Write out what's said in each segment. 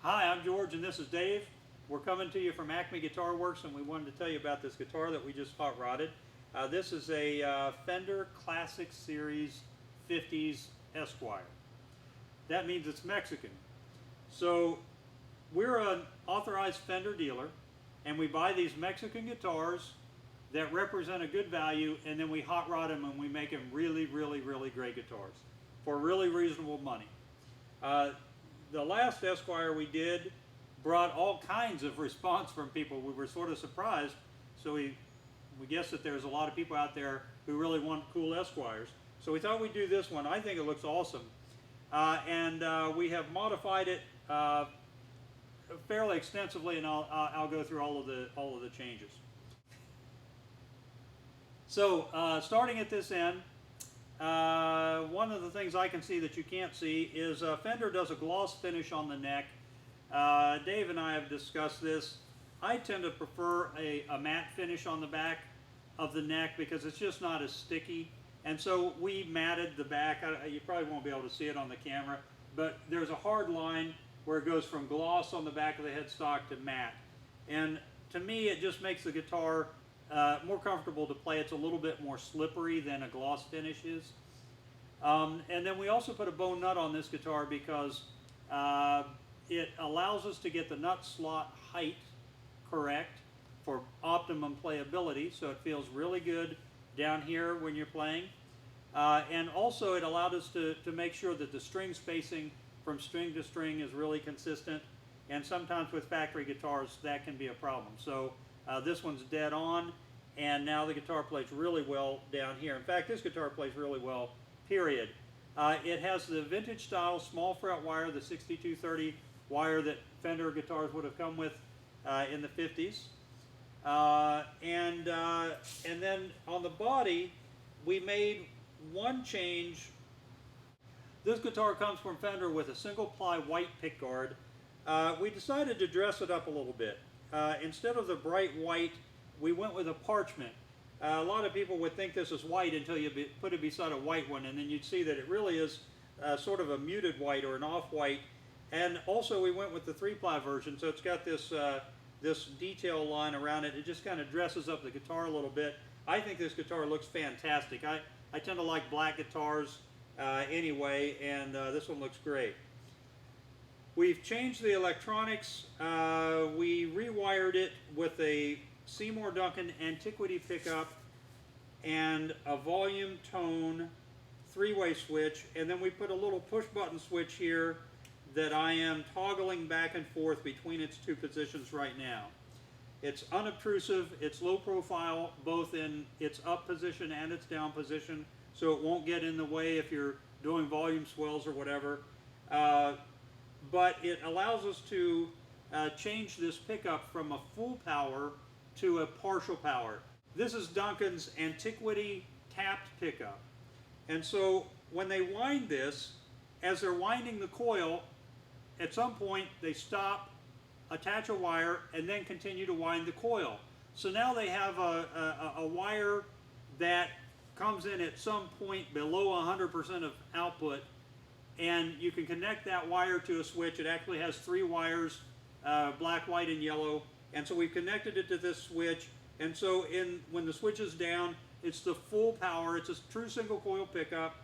Hi, I'm George and this is Dave. We're coming to you from Acme Guitar Works, and we wanted to tell you about this guitar that we just hot rodded. This is a Fender Classic Series 50s Esquire. That means it's Mexican. So we're an authorized Fender dealer, and we buy these Mexican guitars that represent a good value, and then we hot rod them and we make them really great guitars for really reasonable money. The last Esquire we did brought all kinds of response from people. We were sort of surprised, so we guessed that there's a lot of people out there who really want cool Esquires. So we thought we'd do this one. I think it looks awesome. We have modified it fairly extensively, and I'll go through all of the changes. So starting at this end, one of the things I can see that you can't see is Fender does a gloss finish on the neck. Dave and I have discussed this. I tend to prefer a matte finish on the back of the neck because it's just not as sticky. And so we matted the back. You probably won't be able to see it on the camera, but there's a hard line where it goes from gloss on the back of the headstock to matte. And to me, it just makes the guitar more comfortable to play. It's a little bit more slippery than a gloss finish is. And then we also put a bone nut on this guitar because it allows us to get the nut slot height correct for optimum playability, so it feels really good down here when you're playing. And also it allowed us to make sure that the string spacing from string to string is really consistent, and sometimes with factory guitars that can be a problem. So this one's dead on, and now the guitar plays really well down here. In fact, this guitar plays really well, period. It has the vintage style small fret wire, the 6230 wire that Fender guitars would have come with in the 50s. And then on the body, we made one change. This guitar comes from Fender with a single ply white pickguard. We decided to dress it up a little bit. Instead of the bright white, we went with a parchment. A lot of people would think this is white until you put it beside a white one, and then you'd see that it really is sort of a muted white or an off-white. And also we went with the 3-ply version, so it's got this, this detail line around it. It just kind of dresses up the guitar a little bit. I think this guitar looks fantastic. I tend to like black guitars anyway, and this one looks great. We've changed the electronics. We rewired it with a Seymour Duncan Antiquity pickup and a volume tone 3-way switch, and then we put a little push button switch here that I am toggling back and forth between its two positions right now. It's unobtrusive, it's low profile, both in its up position and its down position, so it won't get in the way if you're doing volume swells or whatever. But it allows us to change this pickup from a full power to a partial power. This is Duncan's Antiquity tapped pickup. And so when they wind this, as they're winding the coil, at some point they stop, attach a wire, and then continue to wind the coil. So now they have a wire that comes in at some point below 100% of output, and you can connect that wire to a switch. It actually has 3 wires, black, white, and yellow. And so we've connected it to this switch. And so when the switch is down, it's the full power. It's a true single coil pickup.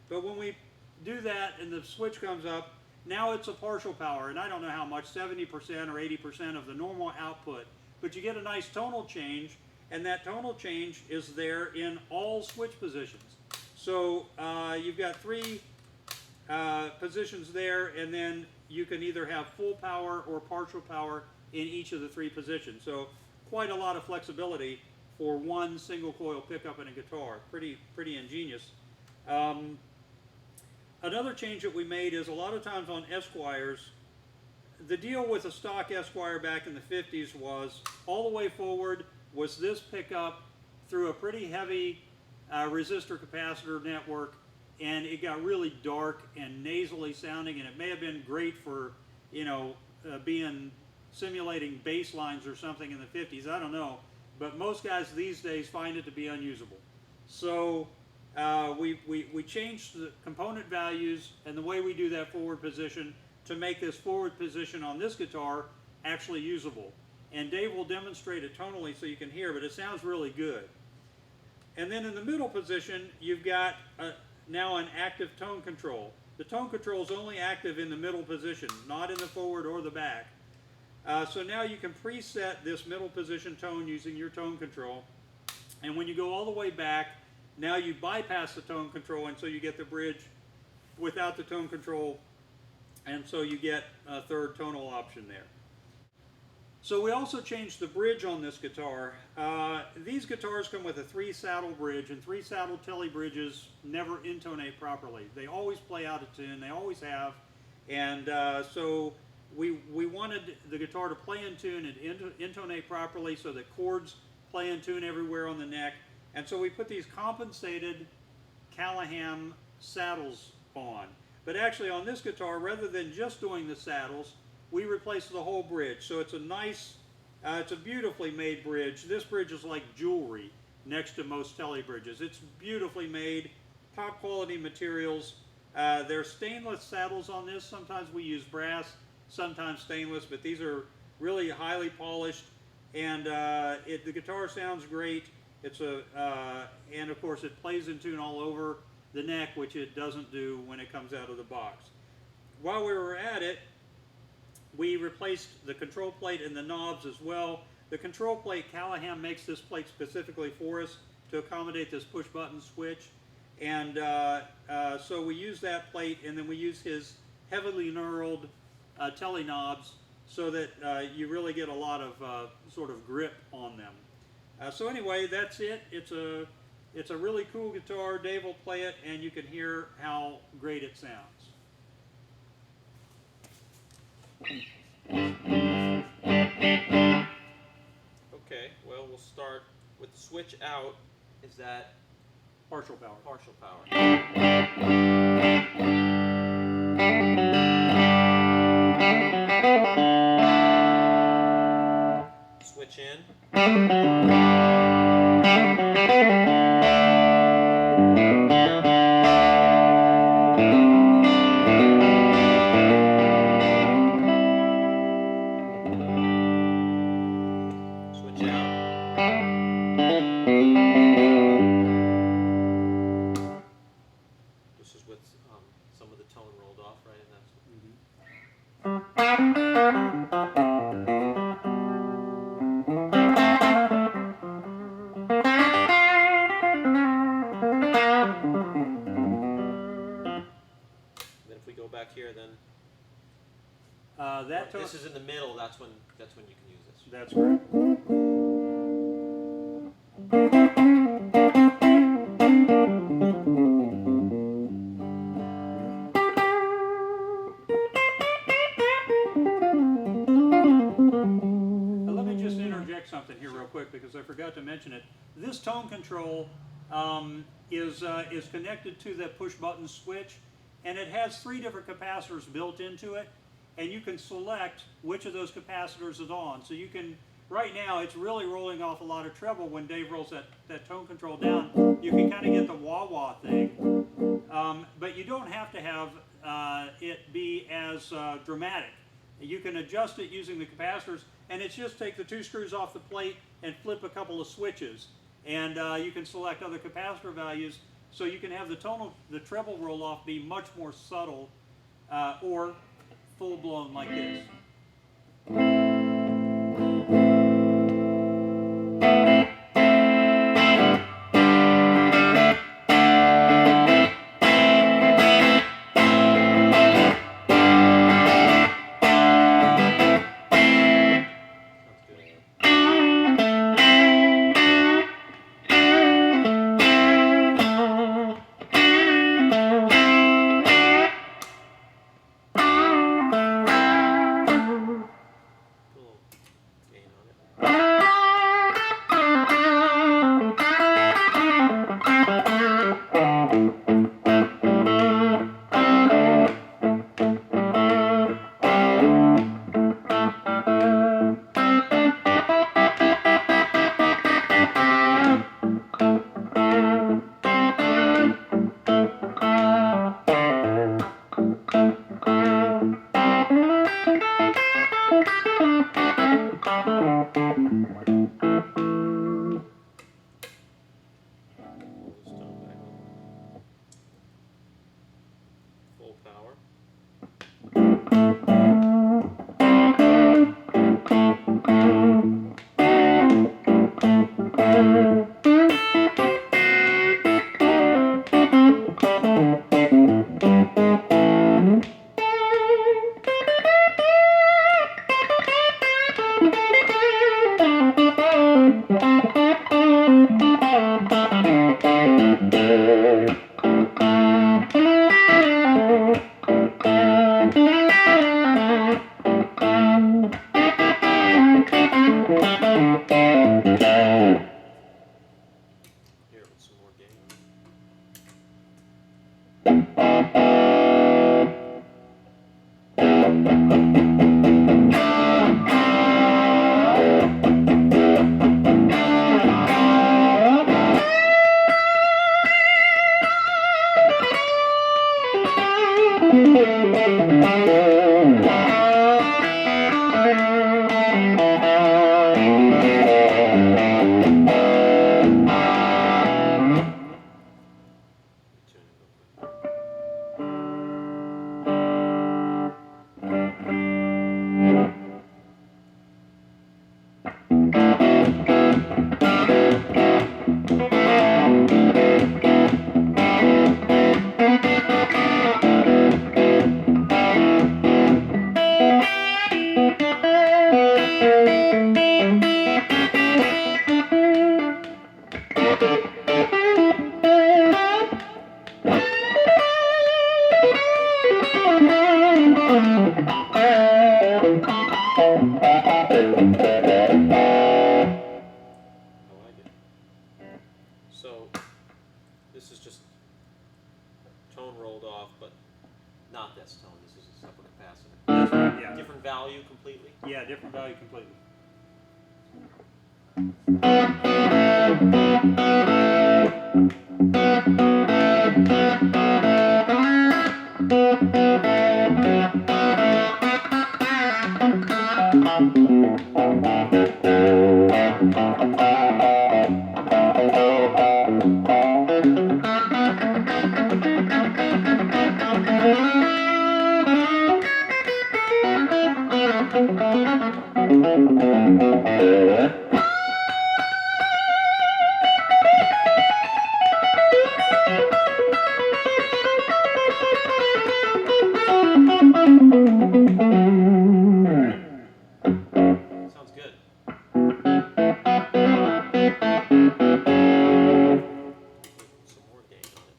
But when we do that and the switch comes up, now it's a partial power. And I don't know how much, 70% or 80% of the normal output. But you get a nice tonal change, and that tonal change is there in all switch positions. So you've got 3 positions there, and then you can either have full power or partial power in each of the 3 positions. So quite a lot of flexibility for one single coil pickup in a guitar. Pretty ingenious. Another change that we made is a lot of times on Esquires, the deal with a stock Esquire back in the 50s was all the way forward was this pickup through a pretty heavy resistor capacitor network, and it got really dark and nasally sounding, and it may have been great for, you know, simulating bass lines or something in the 50s, I don't know, but most guys these days find it to be unusable. So we changed the component values and the way we do that forward position to make this forward position on this guitar actually usable. And Dave will demonstrate it tonally so you can hear, but it sounds really good. And then in the middle position, you've got now an active tone control. The tone control is only active in the middle position, not in the forward or the back. So now you can preset this middle position tone using your tone control. And when you go all the way back, now you bypass the tone control, and so you get the bridge without the tone control, and so you get a third tonal option there. So we also changed the bridge on this guitar. These guitars come with a 3-saddle bridge, and 3-saddle telly bridges never intonate properly. They always play out of tune, they always have, and so we wanted the guitar to play in tune and intonate properly so that chords play in tune everywhere on the neck. And so we put these compensated Callahan saddles on. But actually on this guitar, rather than just doing the saddles, we replaced the whole bridge. So it's a nice, it's a beautifully made bridge. This bridge is like jewelry next to most telly bridges. It's beautifully made, top quality materials. There's stainless saddles on this. Sometimes we use brass, sometimes stainless, but these are really highly polished. And the guitar sounds great. It's and of course it plays in tune all over the neck, which it doesn't do when it comes out of the box. While we were at it, we replaced the control plate and the knobs as well. The control plate, Callahan makes this plate specifically for us to accommodate this push button switch. And so we use that plate, and then we use his heavily knurled telly knobs so that you really get a lot of sort of grip on them. So anyway, that's it. It's a really cool guitar. Dave will play it, and you can hear how great it sounds. Okay, well, we'll start with the switch out. Is that Partial power. partial power? Switch in. Switch out. This is with some of the tone rolled off, right? And that's then if we go back here, then That tone, this is in the middle. That's when you can use this. that's right. Let me just interject something here real quick because I forgot to mention it. This tone control is connected to the push button switch, and it has 3 different capacitors built into it, and you can select which of those capacitors is on. So you can, right now it's really rolling off a lot of treble. When Dave rolls that tone control down, you can kind of get the wah-wah thing, but you don't have to have it be as dramatic. You can adjust it using the capacitors, and it's just take the 2 screws off the plate and flip a couple of switches, and you can select other capacitor values, so you can have the treble roll off be much more subtle or full blown like this. power. Here with some more gain. Tune it real quick. I like it. So, this is just tone rolled off, but not this tone. This is a separate capacitor. That's right, yeah. Different value completely. Yeah, different value completely. Sounds good. Some more gain on it.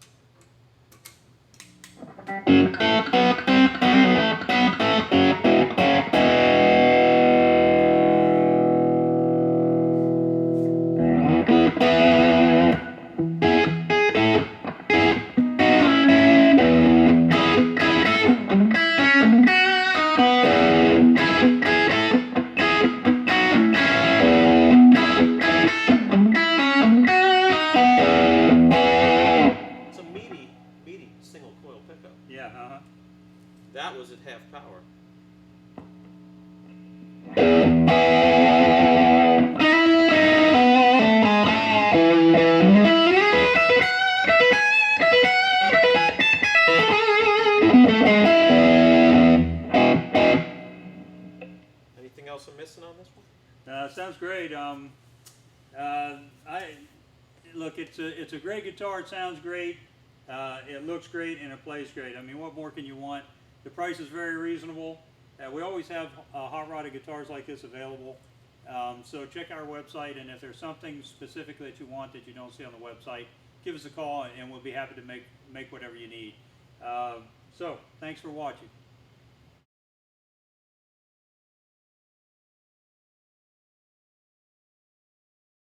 It's a meaty single coil pickup. Yeah, uh-huh. That was at half power. Anything else I'm missing on this one? Sounds great. Look, it's a great guitar. It sounds great. It looks great and it plays great. I mean, what more can you want? The price is very reasonable. We always have hot-rodded guitars like this available. So check our website, and if there's something specific that you want that you don't see on the website, give us a call, and we'll be happy to make whatever you need. So thanks for watching.